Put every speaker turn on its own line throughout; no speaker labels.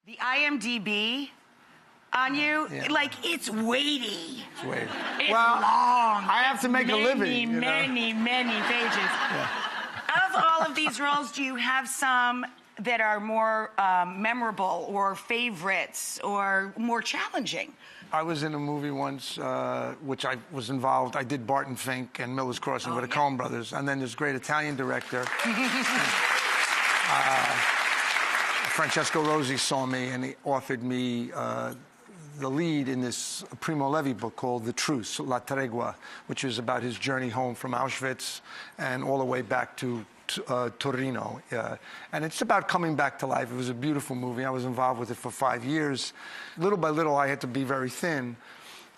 The IMDb on you, like, it's weighty.
It's weighty.
It's long.
I have to make a living.
Many pages.
Yeah.
Of all of these roles, do you have some that are more memorable or favorites or more challenging?
I was in a movie once, which I was involved. I did Barton Fink and Miller's Crossing with the Coen brothers. And then this great Italian director, Francesco Rosi, saw me and he offered me the lead in this Primo Levi book called The Truce, La Tregua, which is about his journey home from Auschwitz and all the way back to Torino. And it's about coming back to life. It was a beautiful movie. I was involved with it for 5 years. Little by little, I had to be very thin.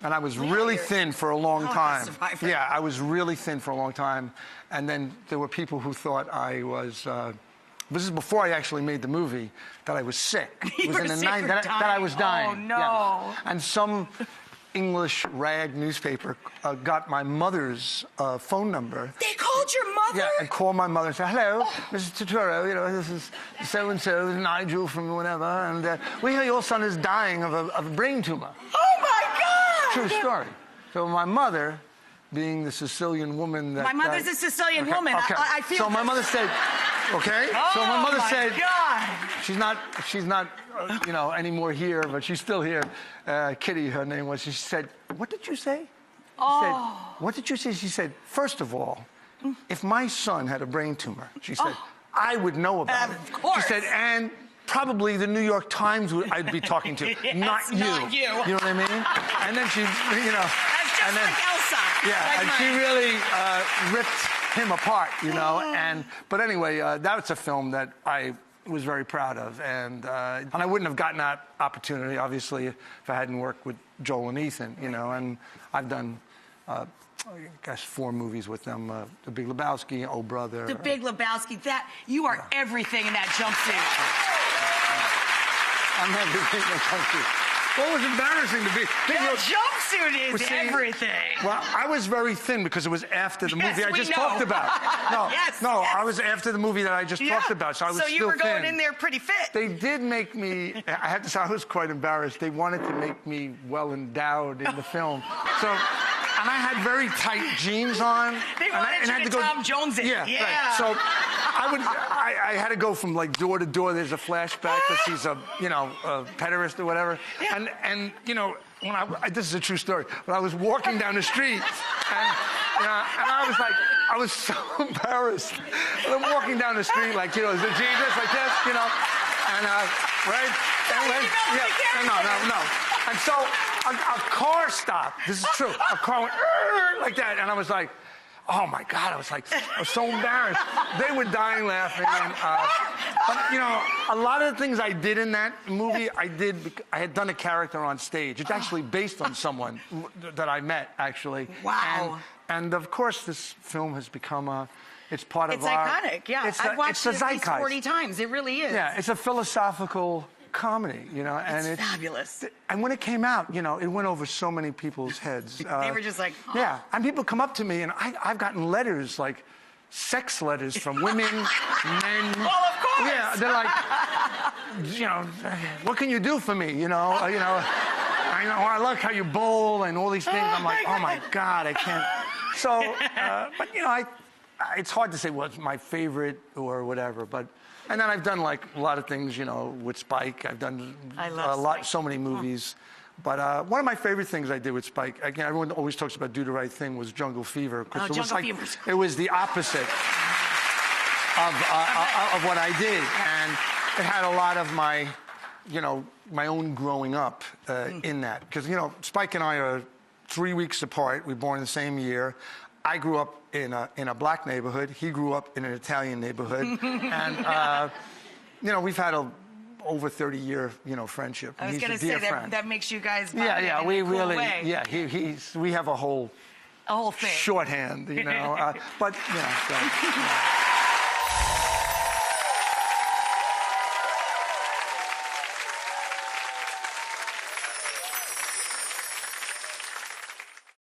And I was really thin for a long time. Yeah, I was really thin for a long time. And then there were people who thought I was... this is before I actually made the movie, that I was sick. It was in the night that I was dying.
Oh, no.
Yeah. And some English rag newspaper got my mother's phone number.
They called your mother?
Yeah, and called my mother and said, hello, Mrs. Turturro, you know, this is so-and-so, Nigel from whatever, and we hear your son is dying of a brain tumor.
Oh, my God!
True story. So my mother, being the Sicilian woman that...
My mother's a Sicilian woman.
Okay.
I feel...
So my mother said... Okay,
oh,
so my mother said,
God.
she's not, you know, anymore here, but she's still here. Kitty, her name was. She said, "What did you say?" She said, "What did you say?" She said, "First of all, if my son had a brain tumor," she said, "I would know about it."
Of course.
She said, "And probably the New York Times I'd be talking to,
yes,
not you."
Not you.
You know what I mean? And then she, you know,
that's just like Elsa.
Yeah,
like
and
mine.
she really ripped him apart, you know. But anyway, that's a film that I was very proud of, and I wouldn't have gotten that opportunity, obviously, if I hadn't worked with Joel and Ethan, you know. And I've done, I guess, 4 movies with them: The Big Lebowski, Oh Brother.
The Big Lebowski. That you are everything in that jumpsuit.
I'm everything in that jumpsuit. Well, it was embarrassing to be.
That jumpsuit is everything.
Well, I was very thin because it was after the movie I just
know.
talked about. No,
yes,
no,
yes.
I was after the movie that I just talked about, so I was still thin.
So you were going in there pretty fit.
They did make me, I have to say, I was quite embarrassed. They wanted to make me well endowed in the film. So, and I had very tight jeans on.
They wanted you to Tom Jones it.
Yeah. Right. So I had to go from like door to door. There's a flashback because he's a, you know, a pederast or whatever.
Yeah.
And you know, when this is a true story. When I was walking down the street, and I was like, I was so embarrassed. I'm walking down the street like, you know, the Jesus like this, you know, and right, and no. And so a car stopped. This is true. A car went like that, and I was like, oh my God! I was so embarrassed. They were dying laughing. And, but you know, a lot of the things I did in that movie, I had done a character on stage. It's actually based on someone that I met, actually.
Wow.
And of course, this film has become it's part of our...
It's iconic, yeah. I've watched it at least 40 times. It really is.
Yeah, it's a philosophical comedy, you know, and
it's fabulous.
And when it came out, you know, it went over so many people's heads.
They were just like, oh.
Yeah, and people come up to me, and I've gotten letters, like sex letters from women, men.
Well, of course.
Yeah, they're like, you know, what can you do for me? You know, I like how you bowl and all these things. I'm like, oh my God, I can't. So, but you know, it's hard to say what's my favorite or whatever, but. And then I've done like a lot of things, you know, with Spike. I've done so many movies. But one of my favorite things I did with Spike, again, everyone always talks about Do the Right Thing, was Jungle Fever. Because it was the opposite of what I did. And it had a lot of my, you know, my own growing up in that. Because, you know, Spike and I are 3 weeks apart. We were born the same year. I grew up in a black neighborhood. He grew up in an Italian neighborhood. And, you know, we've had over 30-year, you know, friendship.
I was going to say that makes you guys bond
yeah,
in
we
a cool
really,
way.
yeah, we have a whole
thing.
shorthand, you know. But, you know, so,